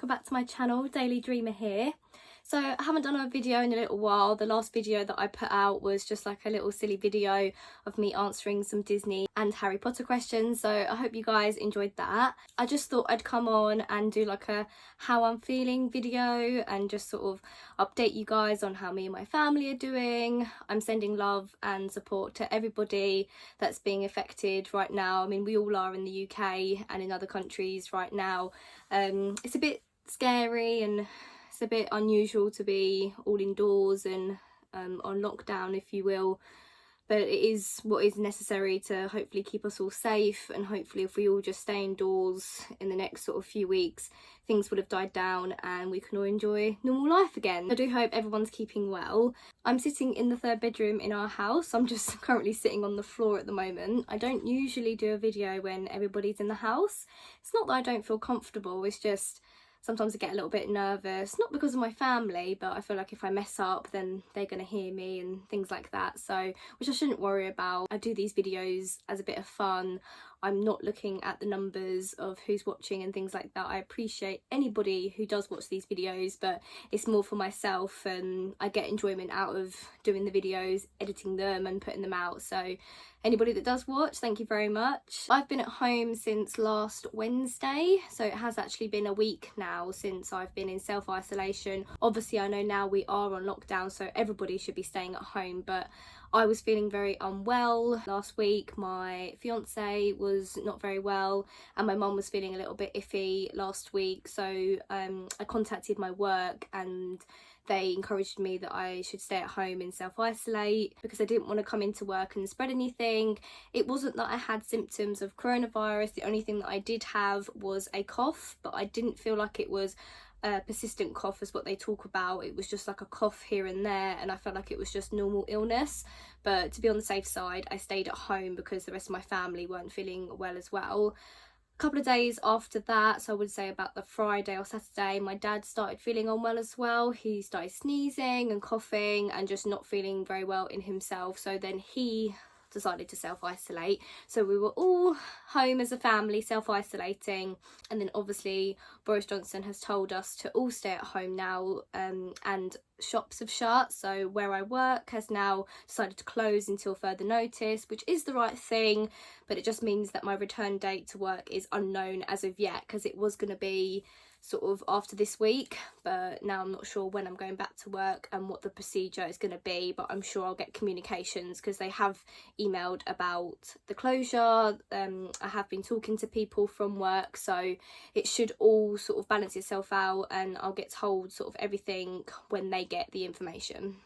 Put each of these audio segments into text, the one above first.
welcome back to my channel. Daily Dreamer here. So I haven't done a video in a little while. The last video that I put out was just like a little silly video of me answering some Disney and Harry Potter questions, so I hope you guys enjoyed that. I just thought I'd come on and do like a how I'm feeling video and just sort of update you guys on how me and my family are doing. I'm sending love and support to everybody that's being affected right now. I mean, we all are in the UK and in other countries right now. It's a bit scary and it's a bit unusual to be all indoors and on lockdown, if you will, but it is what is necessary to hopefully keep us all safe, and hopefully if we all just stay indoors in the next sort of few weeks, things would have died down and we can all enjoy normal life again. I do hope everyone's keeping well. I'm sitting in the third bedroom in our house. I'm just currently sitting on the floor at the moment. I don't usually do a video when everybody's in the house. It's not that I don't feel comfortable, it's just sometimes I get a little bit nervous, not because of my family, but I feel like if I mess up then they're going to hear me and things like that, so which I shouldn't worry about. I do these videos as a bit of fun. I'm not looking at the numbers of who's watching and things like that. I appreciate anybody who does watch these videos, but it's more for myself, and I get enjoyment out of doing the videos, editing them and putting them out. So anybody that does watch, thank you very much. I've been at home since last Wednesday, so it has actually been a week now since I've been in self-isolation. Obviously I know now we are on lockdown, so everybody should be staying at home, but I was feeling very unwell last week. My fiance was not very well and my mum was feeling a little bit iffy last week, so I contacted my work and they encouraged me that I should stay at home and self-isolate because I didn't want to come into work and spread anything. It wasn't that I had symptoms of coronavirus. The only thing that I did have was a cough, but I didn't feel like it was a persistent cough as what they talk about. It was just like a cough here and there, and I felt like it was just normal illness. But to be on the safe side, I stayed at home because the rest of my family weren't feeling well as well. A couple of days after that, so I would say about the Friday or Saturday, my dad started feeling unwell as well. He started sneezing and coughing and just not feeling very well in himself, so then he decided to self-isolate. So we were all home as a family self-isolating, and then obviously Boris Johnson has told us to all stay at home now, and shops have shut, so where I work has now decided to close until further notice, which is the right thing, but it just means that my return date to work is unknown as of yet, because it was going to be sort of after this week, but now I'm not sure when I'm going back to work and what the procedure is going to be, but I'm sure I'll get communications because they have emailed about the closure. I have been talking to people from work, so it should all sort of balance itself out and I'll get told sort of everything when they get the information.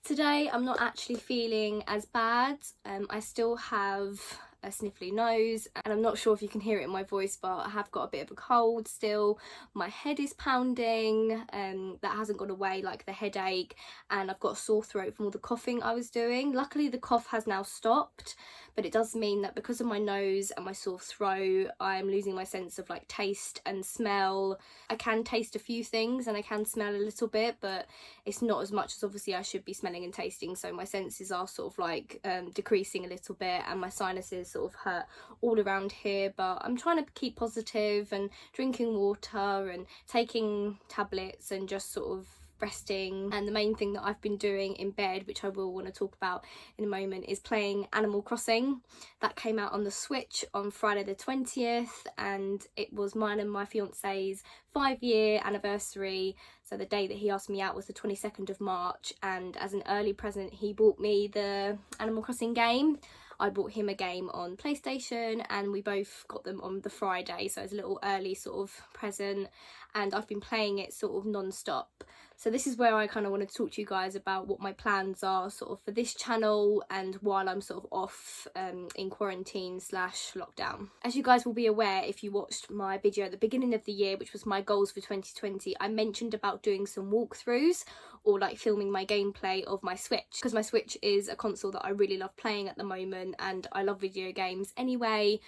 Today I'm not actually feeling as bad. I still have a sniffly nose and I'm not sure if you can hear it in my voice, but I have got a bit of a cold still. My head is pounding, that hasn't gone away, like the headache, and I've got a sore throat from all the coughing I was doing. Luckily the cough has now stopped, but it does mean that because of my nose and my sore throat, I'm losing my sense of like taste and smell. I can taste a few things and I can smell a little bit, but it's not as much as obviously I should be smelling and tasting, so my senses are sort of like decreasing a little bit, and my sinuses sort of hurt all around here. But I'm trying to keep positive and drinking water and taking tablets and just sort of resting. And the main thing that I've been doing in bed, which I will want to talk about in a moment, is playing Animal Crossing. That came out on the Switch on Friday the 20th, and it was mine and my fiance's 5-year anniversary, so the day that he asked me out was the 22nd of March, and as an early present he bought me the Animal Crossing game. I bought him a game on PlayStation and we both got them on the Friday, so it's a little early sort of present, and I've been playing it sort of non-stop. So this is where I kind of want to talk to you guys about what my plans are sort of for this channel and while I'm sort of off in quarantine / lockdown. As you guys will be aware if you watched my video at the beginning of the year, which was my goals for 2020, I mentioned about doing some walkthroughs or like filming my gameplay of my Switch, because my Switch is a console that I really love playing at the moment and I love video games anyway.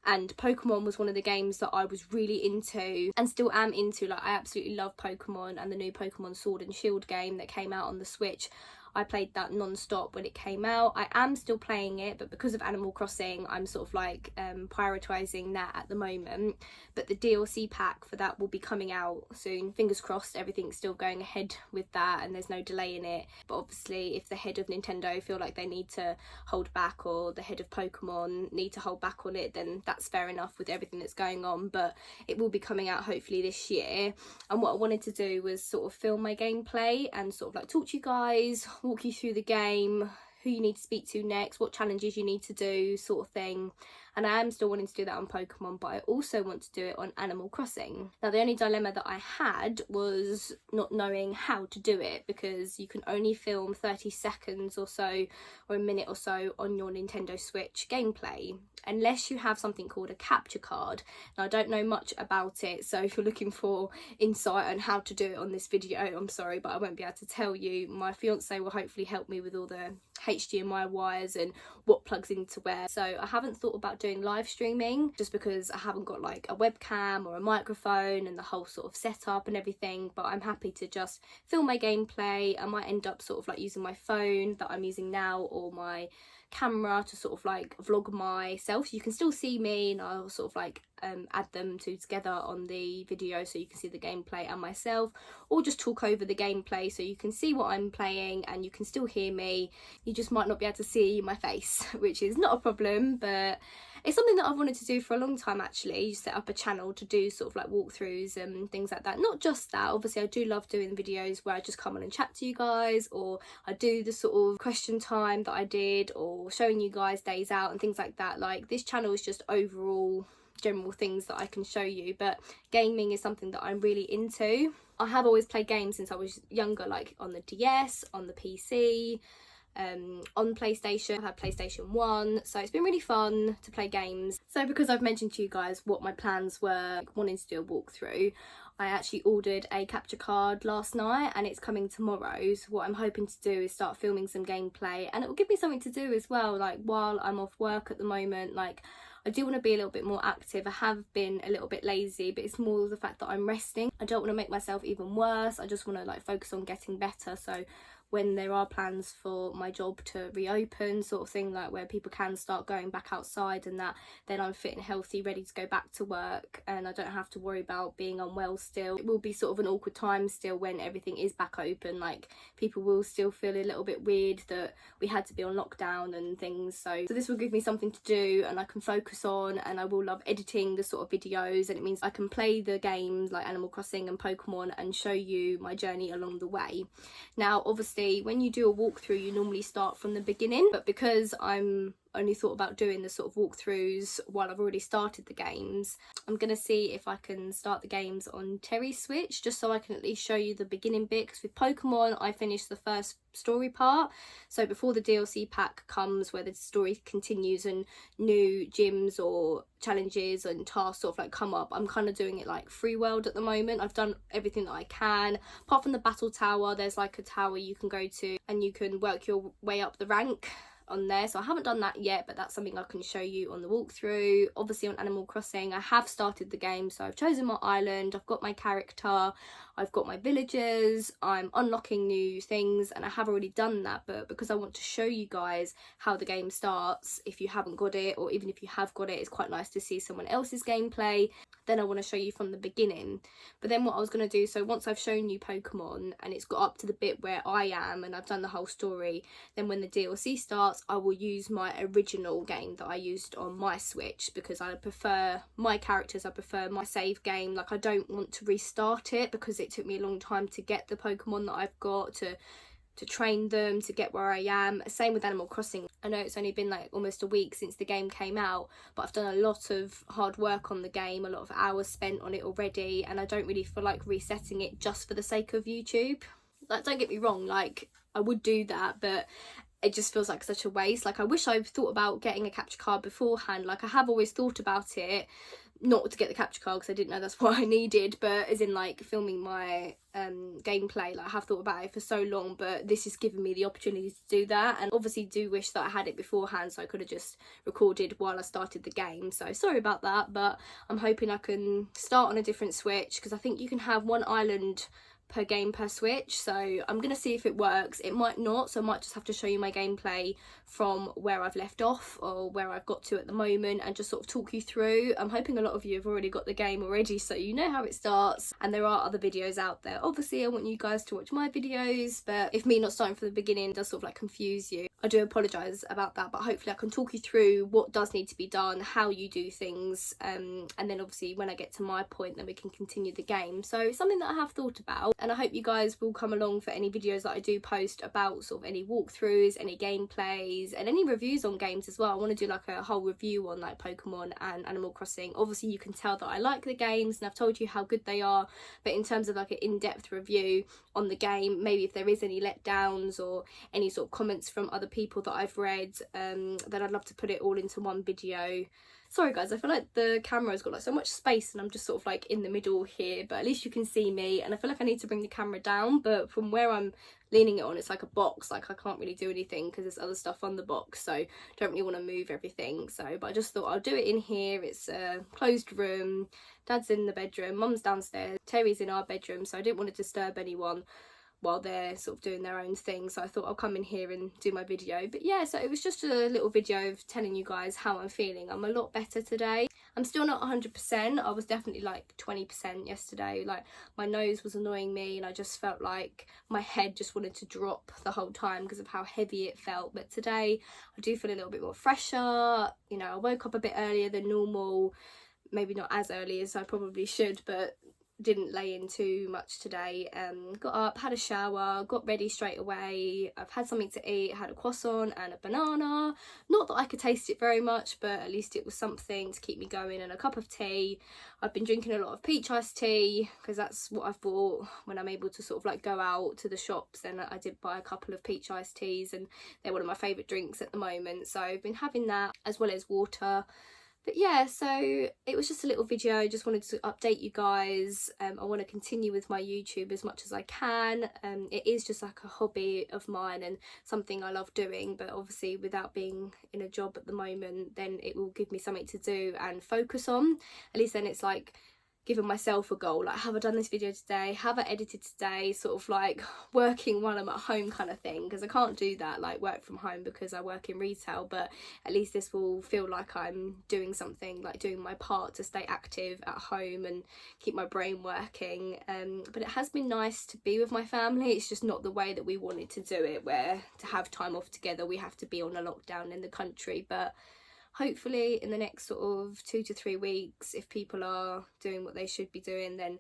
And Pokemon was one of the games that I was really into and still am into. Like, I absolutely love Pokemon and the new Pokemon Sword and Shield game that came out on the Switch. I played that non-stop when it came out. I am still playing it, but because of Animal Crossing, I'm sort of like prioritising that at the moment. But the DLC pack for that will be coming out soon. Fingers crossed everything's still going ahead with that and there's no delay in it. But obviously if the head of Nintendo feel like they need to hold back, or the head of Pokemon need to hold back on it, then that's fair enough with everything that's going on. But it will be coming out hopefully this year. And what I wanted to do was sort of film my gameplay and sort of like talk to you guys, walk you through the game, who you need to speak to next, what challenges you need to do, sort of thing. And I am still wanting to do that on Pokemon, but I also want to do it on Animal Crossing. Now the only dilemma that I had was not knowing how to do it, because you can only film 30 seconds or so, or a minute or so on your Nintendo Switch gameplay, unless you have something called a capture card. Now I don't know much about it, so if you're looking for insight on how to do it on this video, I'm sorry, but I won't be able to tell you. My fiance will hopefully help me with all the HDMI wires and what plugs into where. So I haven't thought about doing live streaming, just because I haven't got like a webcam or a microphone and the whole sort of setup and everything. But I'm happy to just film my gameplay. I might end up sort of like using my phone that I'm using now, or my camera, to sort of like vlog myself. You can still see me, and I'll sort of like add them two together on the video so you can see the gameplay and myself, or just talk over the gameplay so you can see what I'm playing and you can still hear me. You just might not be able to see my face, which is not a problem, but it's something that I've wanted to do for a long time actually. Set up a channel to do sort of like walkthroughs and things like that. Not just that, obviously I do love doing videos where I just come on and chat to you guys, or I do the sort of question time that I did, or showing you guys days out and things like that. Like, this channel is just overall general things that I can show you, but gaming is something that I'm really into. I have always played games since I was younger, like on the DS, on the PC, on PlayStation. I had PlayStation 1, so it's been really fun to play games. So because I've mentioned to you guys what my plans were, like wanting to do a walkthrough, I actually ordered a capture card last night and it's coming tomorrow. So what I'm hoping to do is start filming some gameplay, and it will give me something to do as well, like while I'm off work at the moment. Like, I do want to be a little bit more active. I have been a little bit lazy, but it's more the fact that I'm resting. I don't want to make myself even worse. I just want to like focus on getting better. So when there are plans for my job to reopen, sort of thing, like where people can start going back outside and that, then I'm fit and healthy, ready to go back to work, and I don't have to worry about being unwell still. It will be sort of an awkward time still when everything is back open. Like, people will still feel a little bit weird that we had to be on lockdown and things. So this will give me something to do and I can focus on, and I will love editing the sort of videos, and it means I can play the games like Animal Crossing and Pokemon and show you my journey along the way. Now obviously when you do a walkthrough you normally start from the beginning, but because I'm only thought about doing the sort of walkthroughs while I've already started the games, I'm gonna see if I can start the games on Terry's Switch, just so I can at least show you the beginning bit, because with Pokemon I finished the first story part, so before the DLC pack comes where the story continues and new gyms or challenges and tasks sort of like come up, I'm kind of doing it like free world at the moment. I've done everything that I can, apart from the battle tower. There's like a tower you can go to and you can work your way up the rank on there, so I haven't done that yet, but that's something I can show you on the walkthrough. Obviously on Animal Crossing I have started the game, so I've chosen my island, I've got my character, I've got my villagers, I'm unlocking new things, and I have already done that. But because I want to show you guys how the game starts, if you haven't got it, or even if you have got it, it's quite nice to see someone else's gameplay. Then I want to show you from the beginning. But then what I was going to do, so once I've shown you Pokemon and it's got up to the bit where I am and I've done the whole story, then when the DLC starts I will use my original game that I used on my Switch, because I prefer my characters, I prefer my save game. Like, I don't want to restart it because it took me a long time to get the Pokemon that I've got, to train them, to get where I am. Same with Animal Crossing. I know it's only been like almost a week since the game came out, but I've done a lot of hard work on the game, a lot of hours spent on it already, and I don't really feel like resetting it just for the sake of YouTube. Like, don't get me wrong, like I would do that, but it just feels like such a waste. Like, I wish I'd thought about getting a capture card beforehand. Like, I have always thought about it, not to get the capture card because I didn't know that's what I needed, but as in like filming my gameplay. Like, I have thought about it for so long, but this has given me the opportunity to do that, and obviously do wish that I had it beforehand so I could have just recorded while I started the game. So sorry about that, but I'm hoping I can start on a different Switch, because I think you can have one island per game per Switch, so I'm gonna see if it works. It might not, so I might just have to show you my gameplay from where I've left off or where I've got to at the moment and just sort of talk you through. I'm hoping a lot of you have already got the game already, so you know how it starts, and there are other videos out there. Obviously I want you guys to watch my videos, but if me not starting from the beginning does sort of like confuse you, I do apologise about that, but hopefully I can talk you through what does need to be done, how you do things, and then obviously when I get to my point then we can continue the game. So it's something that I have thought about, and I hope you guys will come along for any videos that I do post about sort of any walkthroughs, any gameplays, and any reviews on games as well. I want to do like a whole review on like Pokemon and Animal Crossing. Obviously you can tell that I like the games and I've told you how good they are, but in terms of like an in-depth review on the game, maybe if there is any letdowns or any sort of comments from other people that I've read, then I'd love to put it all into one video. Sorry guys, I feel like the camera's got like so much space and I'm just sort of like in the middle here, but at least you can see me, and I feel like I need to bring the camera down, but from where I'm leaning it on it's like a box, like I can't really do anything because there's other stuff on the box, so don't really want to move everything. So but I just thought I'll do it in here. It's a closed room, Dad's in the bedroom, Mum's downstairs, Terry's in our bedroom, so I didn't want to disturb anyone while they're sort of doing their own thing, so I thought I'll come in here and do my video. But yeah, so it was just a little video of telling you guys how I'm feeling. I'm a lot better today. I'm still not 100%. I was definitely like 20% yesterday. Like my nose was annoying me and I just felt like my head just wanted to drop the whole time because of how heavy it felt. But today I do feel a little bit more fresher. You know, I woke up a bit earlier than normal, maybe not as early as I probably should, but didn't lay in too much today. Got up, had a shower, got ready straight away. I've had something to eat, had a croissant and a banana. Not that I could taste it very much, but at least it was something to keep me going, and a cup of tea. I've been drinking a lot of peach iced tea because that's what I've bought when I'm able to sort of like go out to the shops, and I did buy a couple of peach iced teas and they're one of my favourite drinks at the moment, so I've been having that as well as water. But yeah, so it was just a little video. I just wanted to update you guys. I want to continue with my YouTube as much as I can. It is just like a hobby of mine and something I love doing, but obviously without being in a job at the moment, then it will give me something to do and focus on. At least then it's like giving myself a goal, like have I done this video today, have I edited today, sort of like working while I'm at home kind of thing, because I can't do that, like work from home, because I work in retail. But at least this will feel like I'm doing something, like doing my part to stay active at home and keep my brain working. But it has been nice to be with my family. It's just not the way that we wanted to do it, where to have time off together we have to be on a lockdown in the country. But hopefully in the next sort of 2 to 3 weeks, if people are doing what they should be doing, then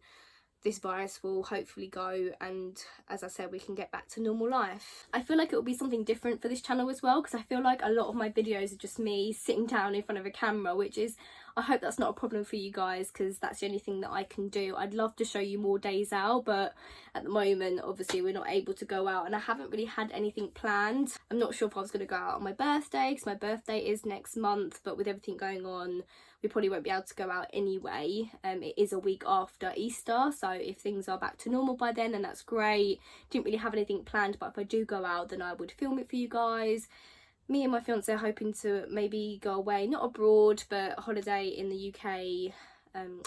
this virus will hopefully go, and as I said, we can get back to normal life. I feel like it will be something different for this channel as well, because I feel like a lot of my videos are just me sitting down in front of a camera, which is, I hope that's not a problem for you guys, because that's the only thing that I can do. I'd love to show you more days out, but at the moment obviously we're not able to go out, and I haven't really had anything planned. I'm not sure if I was going to go out on my birthday, because my birthday is next month, but with everything going on we probably won't be able to go out anyway. It is a week after Easter, so if things are back to normal by then that's great. Didn't really have anything planned, but if I do go out then I would film it for you guys. Me and my fiance are hoping to maybe go away, not abroad, but a holiday in the UK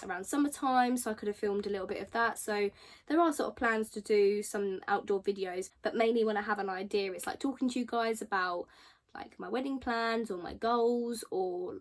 around summertime, so I could have filmed a little bit of that. So there are sort of plans to do some outdoor videos, but mainly when I have an idea, it's like talking to you guys about like my wedding plans or my goals, or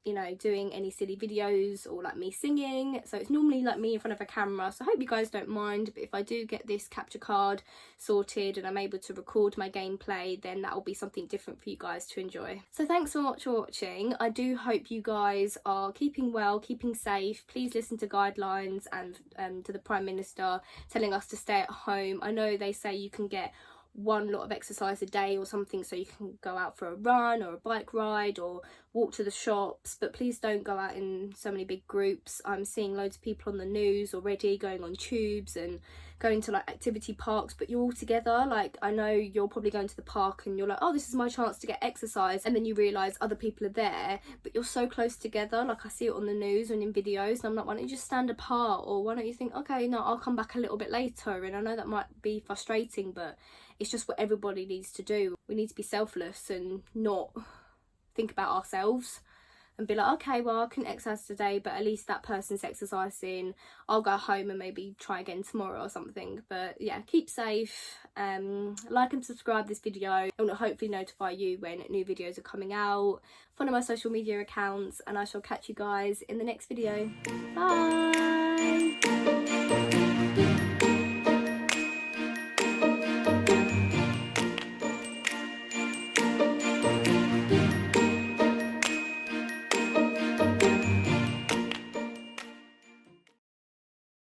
you know, doing any silly videos, or like me singing. So it's normally like me in front of a camera, so I hope you guys don't mind. But if I do get this capture card sorted and I'm able to record my gameplay, then that will be something different for you guys to enjoy. So thanks so much for watching. I do hope you guys are keeping well, keeping safe. Please listen to guidelines and to the Prime Minister telling us to stay at home. I know they say you can get one lot of exercise a day or something, so you can go out for a run or a bike ride or walk to the shops, but please don't go out in so many big groups. I'm seeing loads of people on the news already going on tubes and going to like activity parks, but you're all together. Like I know you're probably going to the park and you're like, oh, this is my chance to get exercise, and then you realise other people are there, but you're so close together. Like I see it on the news and in videos, and I'm like, why don't you just stand apart? Or why don't you think, okay, no, I'll come back a little bit later? And I know that might be frustrating, but it's just what everybody needs to do. We need to be selfless and not think about ourselves. and be like, okay, well, I couldn't exercise today, but at least that person's exercising. I'll go home and maybe try again tomorrow or something. But yeah, keep safe. Like and subscribe this video. It will hopefully notify you when new videos are coming out. Follow my social media accounts, and I shall catch you guys in the next video. Bye.